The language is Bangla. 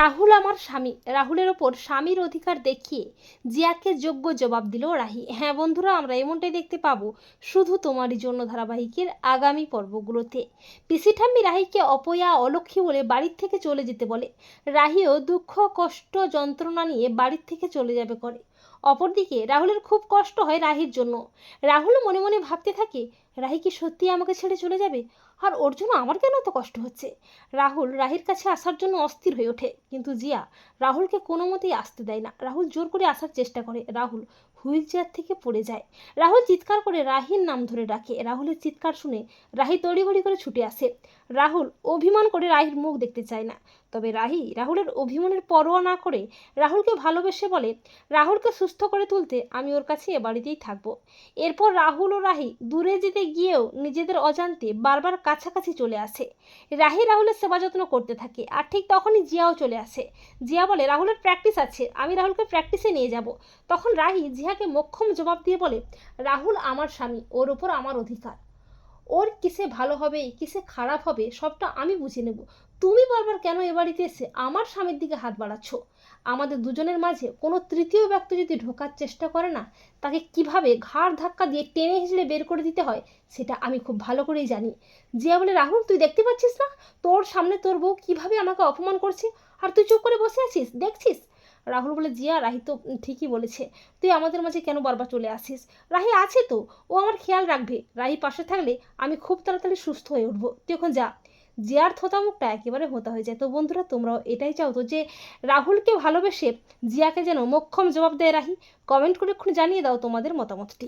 রাহুল আমার স্বামী। রাহুলের ওপর স্বামীর অধিকার দেখিয়ে জিয়াকে যোগ্য জবাব দিল রাহি। হ্যাঁ বন্ধুরা, আমরা এমনটাই দেখতে পাবো শুধু তোমারই জন্য ধারাবাহিকের আগামী পর্বগুলোতে। পিসি ঠাম্মি রাহিকে অপয়া অলক্ষী বলে বাড়ির থেকে চলে যেতে বলে। রাহিও দুঃখ কষ্ট যন্ত্রণা নিয়ে বাড়ির থেকে চলে যাবে করে। অপরদিকে রাহুলের খুব কষ্ট হয় রাহির জন্য। রাহুল মনে মনে ভাবতে থাকে, রাহি কি সত্যি আমাকে ছেড়ে চলে যাবে? আর ওর জন্য আমার কেন এত কষ্ট হচ্ছে? রাহুল রাহির কাছে আসার জন্য অস্থির হয়ে ওঠে, কিন্তু জিয়া রাহুলকে কোনো মতেই আসতে দেয় না। রাহুল জোর করে আসার চেষ্টা করে। রাহুল হুইল চেয়ার থেকে পড়ে যায়। রাহুল চিৎকার করে রাহির নাম ধরে ডাকে। রাহুলের চিৎকার শুনে রাহি তড়িঘড়ি করে ছুটে আসে। রাহুল অভিমান করে রাহির মুখ দেখতে চায় না, তবে রাহি রাহুলের অভিমানের পরোয়া না করে রাহুলকে ভালোবেসে বলে, রাহুলকে সুস্থ করে তুলতে আমি ওর কাছে এ বাড়িতেই থাকবো। এরপর রাহুল ও রাহি দূরে যেতে গিয়েও নিজেদের অজান্তে বারবার কাছাকাছি চলে আসে। রাহি রাহুলের সেবা যত্ন করতে থাকে, আর ঠিক তখনই জিয়াও চলে আসে। জিয়া বলে, রাহুলের প্র্যাকটিস আছে, আমি রাহুলকে প্র্যাকটিসে নিয়ে যাব। তখন রাহি জিয়াকে মোক্ষম জবাব দিয়ে বলে, রাহুল আমার স্বামী, ওর ওপর আমার অধিকার। ওর কিসে ভালো হবে কিসে খারাপ হবে সবটা আমি বুঝে নেব। তুমি বারবার কেন এ বাড়িতে এসে আমার স্বামীর দিকে হাত বাড়াচ্ছ? আমাদের দুজনের মাঝে কোনো তৃতীয় ব্যক্তি যদি ঢোকার চেষ্টা করে না, তাকে কিভাবে ঘাড় ধাক্কা দিয়ে টেনে হিঁচড়ে বের করে দিতে হয় সেটা আমি খুব ভালো করেই জানি। জিয়া বলে, রাহুল তুই দেখতে পাচ্ছিস না তোর সামনে তোর বউ কিভাবে আমাকে অপমান করছে, আর তুই চুপ করে বসে আছিস দেখছিস? রাহুল বলে, জিয়া রাহি তো ঠিকই বলেছে, তুই আমাদের মাঝে কেন বারবার চলে আসিস? রাহি আছে তো, ও আমার খেয়াল রাখবে। রাহি পাশে থাকলে আমি খুব তাড়াতাড়ি সুস্থ হয়ে উঠবো, তুই এখন যা। জিয়ার থোতা মুখটা একেবারে হোতা হয়ে যায়। তো বন্ধুরা, তোমরাও এটাই চাও তো যে রাহুলকে ভালোবেসে জিয়াকে যেন মোক্ষম জবাব দেয় রাহি? কমেন্ট করে একটু জানিয়ে দাও তোমাদের মতামতটি।